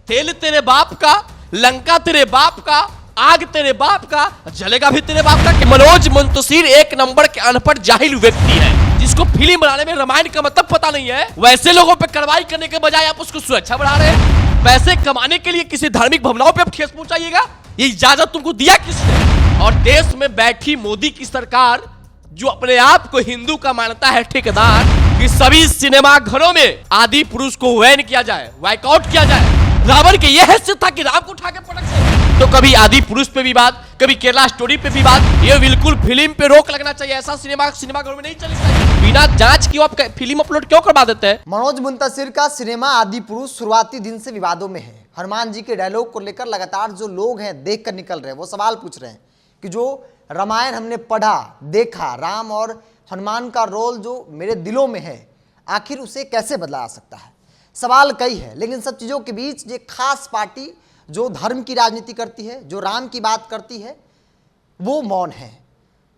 तेल तेरे बाप का, लंका तेरे बाप का, आग तेरे बाप का, जलेगा भी तेरे बाप का। कि मनोज मुंतशिर एक नंबर के अनपढ़ जाहिल व्यक्ति है, जिसको फिल्म बनाने में रामायण का मतलब पता नहीं है। वैसे लोगों पे कार्रवाई करने के बजाय आप उसको सुरक्षा बढ़ा रहे हैं। पैसे कमाने के लिए किसी धार्मिक भावनाओं पे आप ठेस पहुंचाइएगा, ये इजाजत तुमको दिया किसने? और देश में बैठी मोदी की सरकार जो अपने आप को हिंदू का मानता है ठेकेदार, कि सभी सिनेमा घरों में आदि पुरुष को बैन किया जाए, वाइकआउट किया जाए। रावण के यह हैसियत था कि राम को उठा के पटक से, तो कभी आदि पुरुष पे विवाद, कभी केरला स्टोरी पे विवाद। ये बिल्कुल फिल्म पे रोक लगना चाहिए। ऐसा सिनेमा घरों में नहीं चलना चाहिए। बिना जांच की आप फिल्म अपलोड क्यों करवा देते हैं? मनोज मुंतशिर का सिनेमा आदि पुरुष शुरुआती दिन से विवादों में है। हनुमान जी के डायलॉग को लेकर लगातार जो लोग हैं देख कर निकल रहे हैं, वो सवाल पूछ रहे हैं कि जो रामायण हमने पढ़ा, देखा, राम और हनुमान का रोल जो मेरे दिलों में है, आखिर उसे कैसे बदला जा सकता है? सवाल कई है, लेकिन सब चीज़ों के बीच ये खास पार्टी जो धर्म की राजनीति करती है, जो राम की बात करती है, वो मौन है।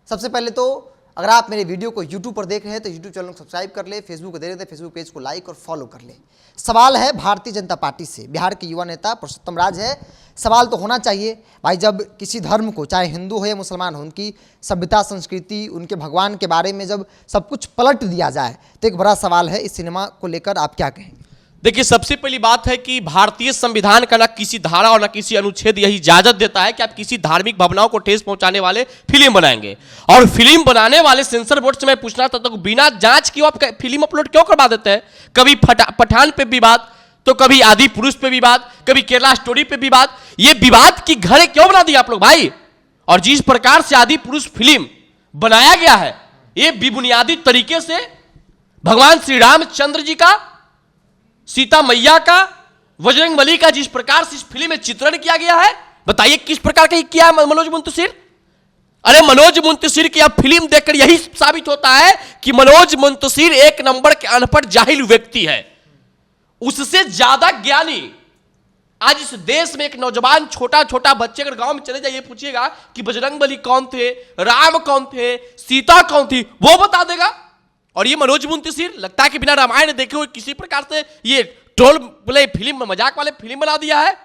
सबसे पहले तो अगर आप मेरे वीडियो को YouTube पर देख रहे हैं तो YouTube चैनल को सब्सक्राइब कर ले, फेसबुक को देख रहे हैं फेसबुक पेज को लाइक और फॉलो कर ले। सवाल है भारतीय जनता पार्टी से, बिहार के युवा नेता पुरुषोत्तम राज है। सवाल तो होना चाहिए भाई, जब किसी धर्म को, चाहे हिंदू हो या मुसलमान हो, उनकी सभ्यता, संस्कृति, उनके भगवान के बारे में जब सब कुछ पलट दिया जाए तो एक बड़ा सवाल है। इस सिनेमा को लेकर आप क्या कहेंगे? देखिए, सबसे पहली बात है कि भारतीय संविधान का ना किसी धारा और ना किसी अनुच्छेद यही इजाजत देता है कि आप किसी धार्मिक भावनाओं को ठेस पहुंचाने वाले फिल्म बनाएंगे। और फिल्म बनाने वाले सेंसर बोर्ड से मैं पूछना था, तो बिना जांच की आप फिल्म अपलोड क्यों करवा देते हैं? कभी पठान पे विवाद, तो कभी आदि पुरुष पे विवाद, कभी केरला स्टोरी पे विवाद। ये विवाद की घरे क्यों बना दिया आप लोग भाई? और जिस प्रकार से आदि पुरुष फिल्म बनाया गया है, ये बेबुनियादी तरीके से भगवान श्री रामचंद्र जी का, सीता मैया का, बजरंगबली का जिस प्रकार से इस फिल्म में चित्रण किया गया है, बताइए किस प्रकार का किया है मनोज मुंतशिर? अरे मनोज मुंतशिर की अब फिल्म देखकर यही साबित होता है कि मनोज मुंतशिर एक नंबर के अनपढ़ जाहिल व्यक्ति है। उससे ज्यादा ज्ञानी आज इस देश में एक नौजवान छोटा छोटा बच्चे अगर गांव में चले जाइए, पूछिएगा कि बजरंगबली कौन थे, राम कौन थे, सीता कौन थी, वो बता देगा। और ये मनोज मुंतशिर लगता है कि बिना रामायण देखे हुए किसी प्रकार से ये ट्रोल प्ले फिल्म, मजाक वाले फिल्म बना दिया है।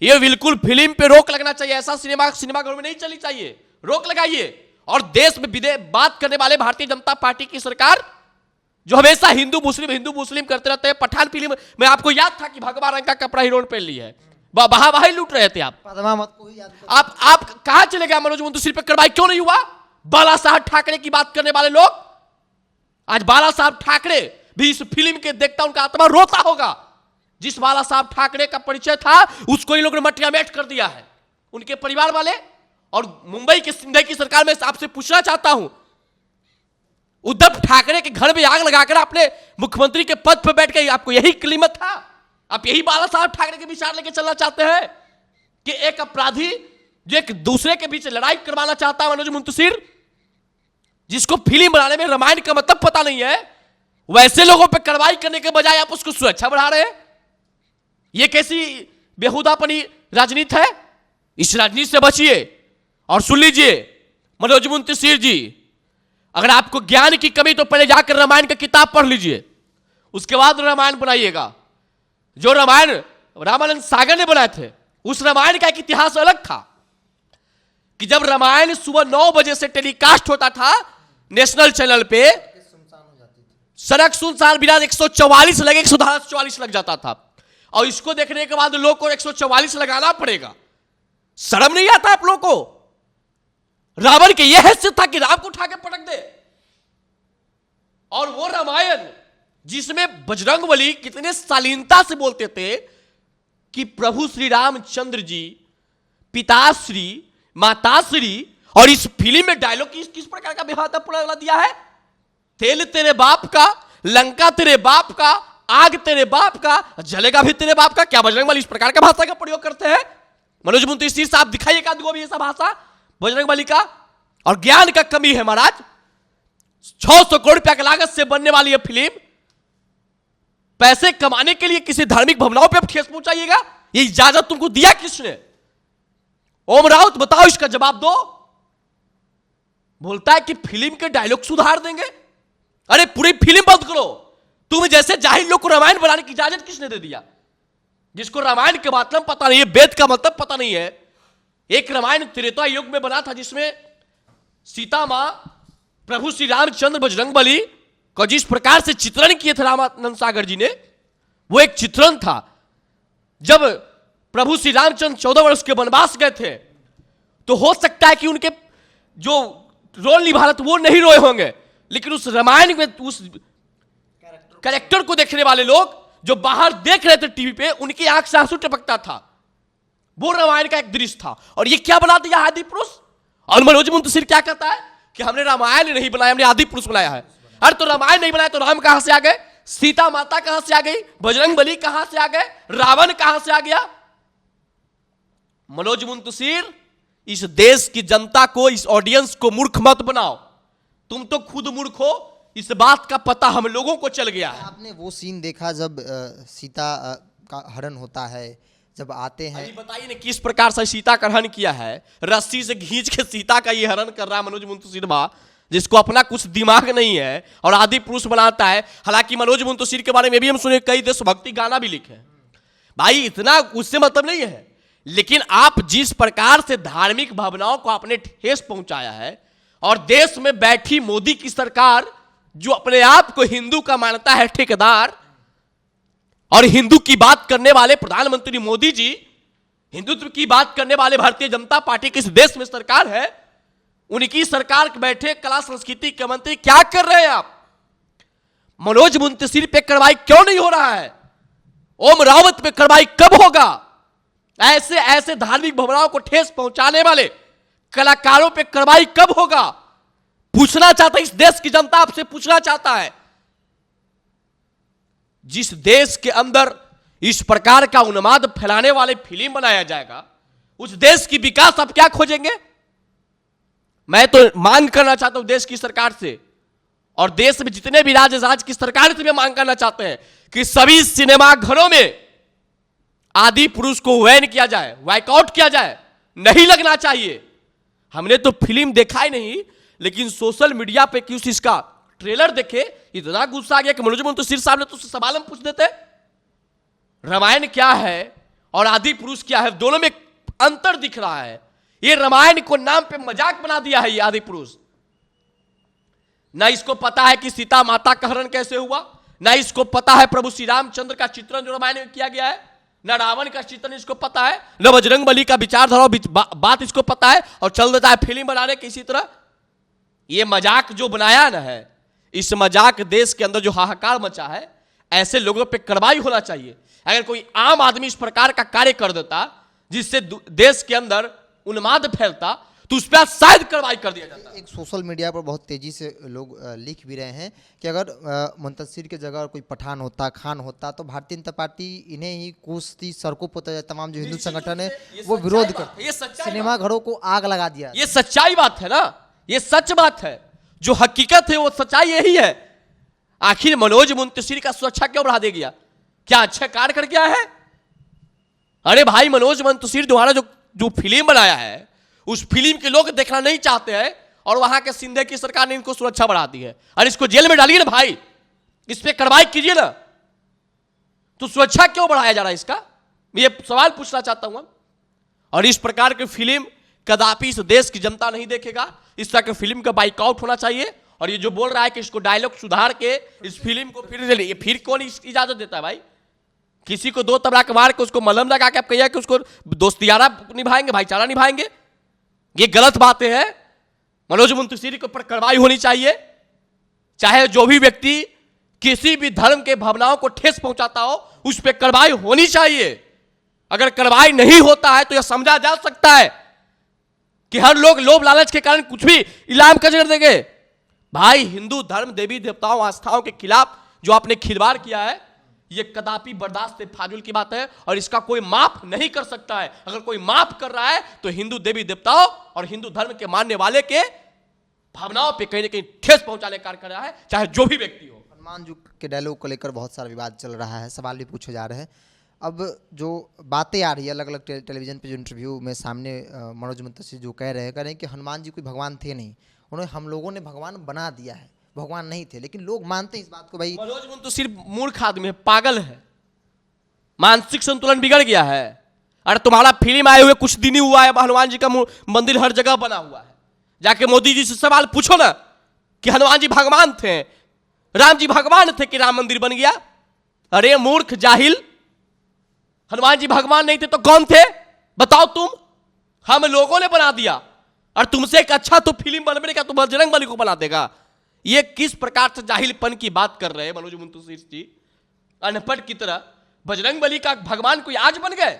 ये बिल्कुल फिल्म पे रोक लगना चाहिए। ऐसा सिनेमा घरों में नहीं चलनी चाहिए, रोक लगाइए। और देश में बात करने वाले भारतीय जनता पार्टी की सरकार जो हमेशा हिंदू मुस्लिम करते रहते हैं। पठान फिल्म में आपको याद था कि भगवा रंग का कपड़ा हीरोइन पहन ली है, वहां लूट रहे थे आप कहां चले गए? मनोज मुंतशिर पे कार्रवाई क्यों नहीं हुआ? बाला साहब ठाकरे की बात करने वाले लोग, आज बाला साहब ठाकरे भी इस फिल्म के देखता उनका आत्मा रोता होगा। जिस बाला साहब ठाकरे का परिचय था उसको इन लोगों ने मटियामेट कर दिया है, उनके परिवार वाले। और मुंबई के सिंधिया की सरकार में आपसे पूछना चाहता हूं, उद्धव ठाकरे के घर में आग लगाकर अपने मुख्यमंत्री के पद पर बैठ के आपको यही क्लीमत था? आप यही बाला साहब ठाकरे के विचार लेके चलना चाहते हैं कि एक अपराधी जो एक दूसरे के बीच लड़ाई करवाना चाहता है, मनोज मुंतशिर, जिसको फिल्म बनाने में रामायण का मतलब पता नहीं है, वैसे लोगों पे कार्रवाई करने के बजाय आप उसको सुरक्षा बढ़ा रहे हैं। यह कैसी बेहुदापनी राजनीति है? इस राजनीति से बचिए। और सुन लीजिए मनोज मुंतशिर जी, अगर आपको ज्ञान की कमी तो पहले जाकर रामायण की किताब पढ़ लीजिए, उसके बाद रामायण बनाइएगा। जो रामायण रामानंद सागर ने बनाए थे, उस रामायण का एक इतिहास अलग था कि जब रामायण सुबह 9 बजे से टेलीकास्ट होता था नेशनल चैनल पे, सड़क सुनसान बिना 144 लगे 144 लग जाता था। और इसको देखने के बाद लोग को 144 लगाना पड़ेगा। शर्म नहीं आता आप लोग को? रावण के यह हैसियत था कि राम को उठा के पटक दे। और वो रामायण जिसमें बजरंगबली कितने शालीनता से बोलते थे कि प्रभु श्री रामचंद्र जी, पिताश्री, माताश्री, और इस फिल्म में डायलॉग किस प्रकार का बेहद दिया है? तेल तेरे बाप का, लंका तेरे बाप का, आग तेरे बाप का, जलेगा भी तेरे बाप का। क्या बजरंगबली इस प्रकार का भाषा का प्रयोग करते हैं? मनोज मुंतशिर साहब दिखाइएगा दो भी ऐसा भाषा बजरंगबली का। और ज्ञान का कमी है महाराज। 600 करोड़ रुपया की लागत से बनने वाली यह फिल्म, पैसे कमाने के लिए किसी धार्मिक भावनाओं पे आप ठेस पहुंचाइएगा, ये इजाजत तुमको दिया किसने? ओम राउत बताओ, इसका जवाब दो। बोलता है कि फिल्म के डायलॉग सुधार देंगे। अरे पूरी फिल्म बंद करो। तुम जैसे जाहिल लोग को रामायण बनाने की इजाजत किसने दे दिया? जिसको रामायण के मतलब पता नहीं है, वेद का मतलब पता नहीं है। एक रामायण त्रेता युग में बना था जिसमें सीता मां, प्रभु श्री रामचंद्र, बजरंगबली को जिस प्रकार से चित्रण किए थे रामानंद सागर जी ने, वो एक चित्रण था। जब प्रभु श्री रामचंद्र 14 वर्ष के वनवास गए थे, तो हो सकता है कि उनके जो रोल निभा रहे थे वो नहीं रोए होंगे, लेकिन उस रामायण में उस कैरेक्टर को देखने वाले लोग जो बाहर देख रहे थे टीवी पे, उनकी आंख से आंसू टपकता था। वो रामायण का एक दृश्य था। और ये क्या बना दिया आदि पुरुष? और मनोज मुंतशिर क्या कहता है कि हमने रामायण नहीं बनाया, हमने आदि पुरुष बनाया है। अरे तो रामायण नहीं बनाया तो राम कहां से आ गए, सीता माता कहां से आ गई, बजरंगबली कहां से आ गए, रावण कहां से आ गया? मनोज मुंतशिर, इस देश की जनता को, इस ऑडियंस को मूर्ख मत बनाओ। तुम तो खुद मूर्ख हो, इस बात का पता हम लोगों को चल गया है। आपने वो सीन देखा जब सीता का हरण होता है, जब आते हैं? अभी बताइए ना किस प्रकार से सीता का हरण किया है। रस्सी से खींच के सीता का ये हरण कर रहा है मनोज मुंतशिर बा, जिसको अपना कुछ दिमाग नहीं है और आदि पुरुष बनाता है। हालांकि मनोज मुंतशिर के बारे में भी हम सुने, कई देशभक्ति गाना भी लिखे हैं। भाई इतना उससे मतलब नहीं है, लेकिन आप जिस प्रकार से धार्मिक भावनाओं को आपने ठेस पहुंचाया है, और देश में बैठी मोदी की सरकार जो अपने आप को हिंदू का मानता है ठेकेदार, और हिंदू की बात करने वाले प्रधानमंत्री मोदी जी, हिंदुत्व की बात करने वाले भारतीय जनता पार्टी की इस देश में सरकार है, उनकी सरकार के बैठे कला संस्कृति के मंत्री क्या कर रहे हैं आप? मनोज मुंतशिर पे कार्रवाई क्यों नहीं हो रहा है? ओम रावत पे कार्रवाई कब होगा? ऐसे ऐसे धार्मिक भावनाओं को ठेस पहुंचाने वाले कलाकारों पे कार्रवाई कब होगा? पूछना चाहता है इस देश की जनता, आपसे पूछना चाहता है। जिस देश के अंदर इस प्रकार का उन्माद फैलाने वाले फिल्म बनाया जाएगा, उस देश की विकास आप क्या खोजेंगे? मैं तो मांग करना चाहता हूं देश की सरकार से, और देश में जितने भी राज्य की सरकार से भी मांग करना चाहते हैं कि सभी सिनेमा घरों में आदि पुरुष को बैन किया जाए, वाइकआउट किया जाए। नहीं लगना चाहिए। हमने तो फिल्म देखा ही नहीं, लेकिन सोशल मीडिया पे क्यों इसका ट्रेलर देखे इतना गुस्सा आ गया कि मनोज मुंतशिर साहब ने तो सवाल हम पूछ देते, रामायण क्या है और आदि पुरुष क्या है, दोनों में अंतर दिख रहा है। ये रामायण को नाम पे मजाक बना दिया है ये आदि पुरुष। ना इसको पता है कि सीता माता का हरण कैसे हुआ, ना इसको पता है प्रभु श्री रामचंद्र का चित्रण जो रामायण में किया गया है, ना रावण का चित्रण इसको पता है, ना बजरंगबली का विचारधारा बात इसको पता है, और चल देता है फिल्म बनाने की इसी तरह। ये मजाक जो बनाया ना है, इस मजाक देश के अंदर जो हाहाकार मचा है, ऐसे लोगों पे कार्रवाई होना चाहिए। अगर कोई आम आदमी इस प्रकार का कार्य कर देता जिससे देश के अंदर उन्माद फैलता, तो उस पर शायद कार्रवाई कर दिया जाता। एक सोशल मीडिया पर बहुत तेजी से लोग लिख भी रहे हैं कि अगर मुंतशिर की जगह कोई पठान होता, खान होता, तो भारतीय जनता पार्टी इन्हें ही कोसती, सड़कों पर तमाम जो हिंदू संगठन है वो विरोध करते, सिनेमा घरों को आग लगा दिया। ये सच्चाई बात है ना, ये सच बात है, जो हकीकत है वो सच्चाई यही है। आखिर मनोज मुंतशिर का सुरक्षा क्यों बढ़ा दे गया? क्या अच्छा कार्य कर गया है? अरे भाई मनोज मुंतशिर द्वारा जो फिल्म बनाया है, उस फिल्म के लोग देखना नहीं चाहते हैं, और वहां के सिंधे की सरकार ने इनको सुरक्षा बढ़ा दी है। अरे इसको जेल में डालिए ना भाई, इस पे कार्रवाई कीजिए ना। तो सुरक्षा क्यों बढ़ाया जा रहा है इसका, ये सवाल पूछना चाहता हूं। और इस प्रकार की फिल्म कदापि इस देश की जनता नहीं देखेगा। इस तरह की फिल्म का बाइकआउट होना चाहिए। और ये जो बोल रहा है कि इसको डायलॉग सुधार के इस फिल्म को फिर कौन इजाजत देता है भाई? किसी को 2 तबला के मार के उसको मलहम लगा के आप कहिए कि उसको दोस्तियारा निभाएंगे, भाईचारा निभाएंगे, ये गलत बातें हैं। मनोज मुंतशिर के ऊपर कार्रवाई होनी चाहिए। चाहे जो भी व्यक्ति किसी भी धर्म के भावनाओं को ठेस पहुंचाता हो, उस पर कार्रवाई होनी चाहिए। अगर कार्रवाई नहीं होता है तो यह समझा जा सकता है कि हर लोग लोभ लालच के कारण कुछ भी इलाम कर देंगे। भाई हिंदू धर्म, देवी देवताओं, आस्थाओं के खिलाफ जो आपने खिलवाड़ किया है, यह कदापि बर्दाश्त फाजुल की बात है, और इसका कोई माफ नहीं कर सकता है। अगर कोई माफ कर रहा है तो हिंदू देवी देवताओं और हिंदू धर्म के मानने वाले के भावनाओं पे कहीं ना कहीं ठेस पहुंचाने का कार्य कर रहा है, चाहे जो भी व्यक्ति हो। हनुमान जी के डायलॉग को लेकर बहुत सारा विवाद चल रहा है, सवाल भी पूछे जा रहे हैं। अब जो बातें आ रही है अलग अलग टेलीविजन पे, जो इंटरव्यू में सामने मनोज मुंतशिर जो कह रहे हैं कि हनुमान जी कोई भगवान थे नहीं, उन्हें हम लोगों ने भगवान बना दिया है, भगवान नहीं थे। लेकिन लोग मानते हैं इस बात को। भाई मनोज मुंतशिर मूर्ख आदमी है, पागल है। मानसिक संतुलन बिगड़ गया है। अरे तुम्हारा फिल्म आए हुए कुछ दिन ही हुआ है, हनुमान जी का मंदिर हर जगह बना हुआ है। जाके मोदी जी से सवाल पूछो ना कि हनुमान जी भगवान थे, राम जी भगवान थे कि राम मंदिर बन गया। अरे मूर्ख जाहिल, हनुमान जी भगवान नहीं थे तो कौन थे बताओ तुम? हम लोगों ने बना दिया। और तुमसे एक अच्छा तो फिल्म बनने का तो बजरंग बली को बना देगा। ये किस प्रकार से जाहिलपन की बात कर रहे हैं मनोज मुंतशिर जी, अनपढ़ की तरह। बजरंग बली का भगवान कोई आज बन गए?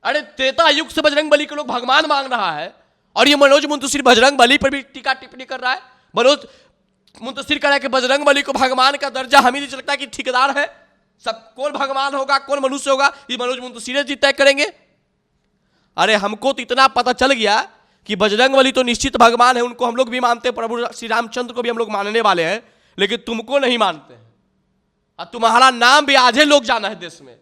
अरे त्रेता युग से बजरंग बली के लोग भगवान मांग रहा है, और ये मनोज मुंतशिर बजरंग बली पर भी टीका टिप्पणी कर रहा है। मनोज मुंतशिर कह रहा है कि बजरंग बली को भगवान का दर्जा हमें नहीं लगता कि ठेकेदार है, सब कौन भगवान होगा कौन मनुष्य होगा ये मनोज मुंतशिर जी तय करेंगे। अरे हमको तो इतना पता चल गया कि बजरंग बली तो निश्चित भगवान है, उनको हम लोग भी मानते हैं, प्रभु श्री रामचंद्र को भी हम लोग मानने वाले हैं, लेकिन तुमको नहीं मानते हैं। और तुम्हारा नाम भी आधे लोग जाना है देश में,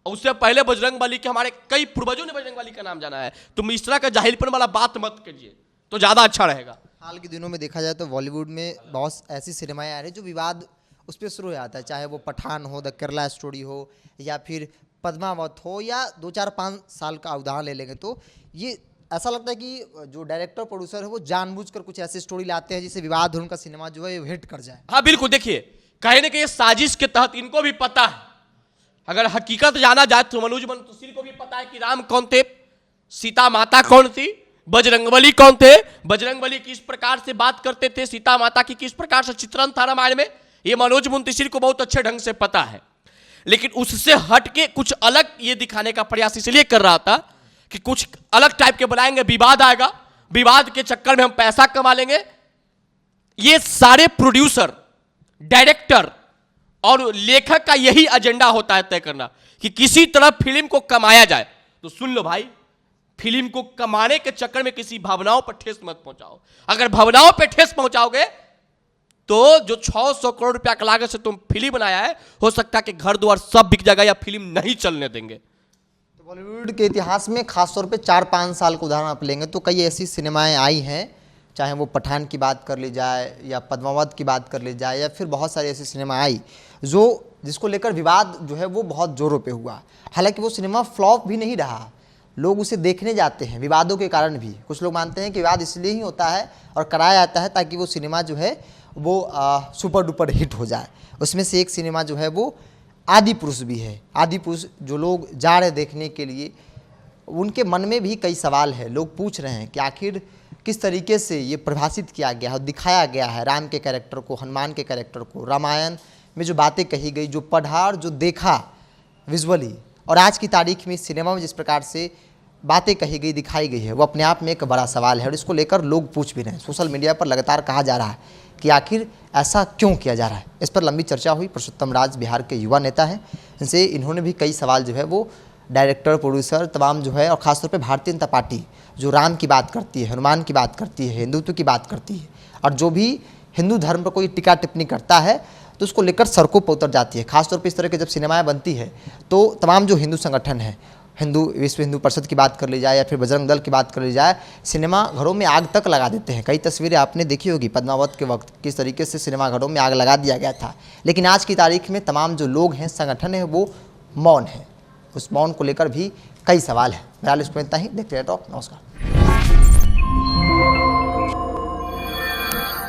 और उससे पहले बजरंग बली के हमारे कई पूर्वजों ने बजरंग बली का नाम जाना है। तुम इस तरह का जाहिलपन वाला बात मत करिए तो ज्यादा अच्छा रहेगा। हाल के दिनों में देखा जाए तो बॉलीवुड में बहुत ऐसी सिनेमाएं आ रही हैं जो विवाद उस पर शुरू हो जाता है, चाहे वो पठान हो, द केरला स्टोरी हो, या फिर पद्मावत हो, या 2-4-5 साल का उदाहरण ले लेंगे तो ये ऐसा लगता है कि जो डायरेक्टर प्रोड्यूसर है वो जानबूझकर कुछ ऐसी स्टोरी लाते हैं जिससे विवाद हो, उनका सिनेमा जो है हिट कर जाए। हाँ बिल्कुल, देखिए कहीं ना कहीं साजिश के तहत इनको भी पता है। अगर हकीकत जाना जाए तो मनोज मुंतशिर को भी पता है कि राम कौन थे, सीता माता कौन थी, बजरंगबली कौन थे, बजरंगबली किस प्रकार से बात करते थे, सीता माता की किस प्रकार से चित्रण था रामायण में, ये मनोज मुंतशिर को बहुत अच्छे ढंग से पता है। लेकिन उससे हट के कुछ अलग ये दिखाने का प्रयास इसलिए कर रहा था कि कुछ अलग टाइप के बनाएंगे, विवाद आएगा, विवाद के चक्कर में हम पैसा कमा लेंगे। ये सारे प्रोड्यूसर, डायरेक्टर और लेखक का यही एजेंडा होता है तय करना कि किसी तरह फिल्म को कमाया जाए। तो सुन लो भाई, फिल्म को कमाने के चक्कर में किसी भावनाओं पर ठेस मत पहुंचाओ। अगर भावनाओं पर ठेस पहुंचाओगे तो जो 600 करोड़ रुपया की लागत से तुम फिल्म बनाया है, हो सकता है कि घर द्वार सब बिक जाएगा या फिल्म नहीं चलने देंगे। तो बॉलीवुड के इतिहास में खासतौर पे 4-5 साल का उदाहरण आप लेंगे तो कई ऐसी सिनेमाएं आई हैं, चाहे वो पठान की बात कर ली जाए या पद्मावत की बात कर ली जाए, या फिर बहुत सारी ऐसी सिनेमा आई जिसको लेकर विवाद जो है वो बहुत जोरों पे हुआ। हालांकि वो सिनेमा फ्लॉप भी नहीं रहा, लोग उसे देखने जाते हैं विवादों के कारण भी। कुछ लोग मानते हैं कि विवाद इसलिए ही होता है और कराया जाता है ताकि वो सिनेमा जो है वो सुपर डुपर हिट हो जाए। उसमें से एक सिनेमा जो है वो आदि पुरुष भी है। आदि पुरुष जो लोग जा रहे देखने के लिए, उनके मन में भी कई सवाल है। लोग पूछ रहे हैं कि आखिर किस तरीके से ये परिभाषित किया गया है और दिखाया गया है राम के कैरेक्टर को, हनुमान के कैरेक्टर को, रामायण में जो बातें कही गई, जो पढ़ा और जो देखा विजुअली, और आज की तारीख में सिनेमा में जिस प्रकार से बातें कही गई, दिखाई गई है, वो अपने आप में एक बड़ा सवाल है। और इसको लेकर लोग पूछ भी रहे हैं। सोशल मीडिया पर लगातार कहा जा रहा है कि आखिर ऐसा क्यों किया जा रहा है। इस पर लंबी चर्चा हुई। पुरुषोत्तम राज बिहार के युवा नेता हैं, इनसे इन्होंने भी कई सवाल जो है वो डायरेक्टर, प्रोड्यूसर तमाम जो है, और ख़ासतौर पे भारतीय जनता पार्टी जो राम की बात करती है, हनुमान की बात करती है, हिंदुत्व की बात करती है, और जो भी हिंदू धर्म पर कोई टिक्का टिप्पणी करता है तो उसको लेकर सड़कों पर उतर जाती है। खासतौर पर इस तरह की जब सिनेमाएं बनती है तो तमाम जो हिंदू संगठन है, विश्व हिंदू परिषद की बात कर ली जाए या फिर बजरंग दल की बात कर ली जाए, सिनेमा घरों में आग तक लगा देते हैं। कई तस्वीरें आपने देखी होगी पद्मावत के वक्त किस तरीके से सिनेमा घरों में आग लगा दिया गया था। लेकिन आज की तारीख में तमाम जो लोग हैं, संगठन है, वो मौन है। उस मौन को लेकर भी कई सवाल हैं। फिलहाल इसमें इतना ही। देखते रहे टॉप। नमस्कार।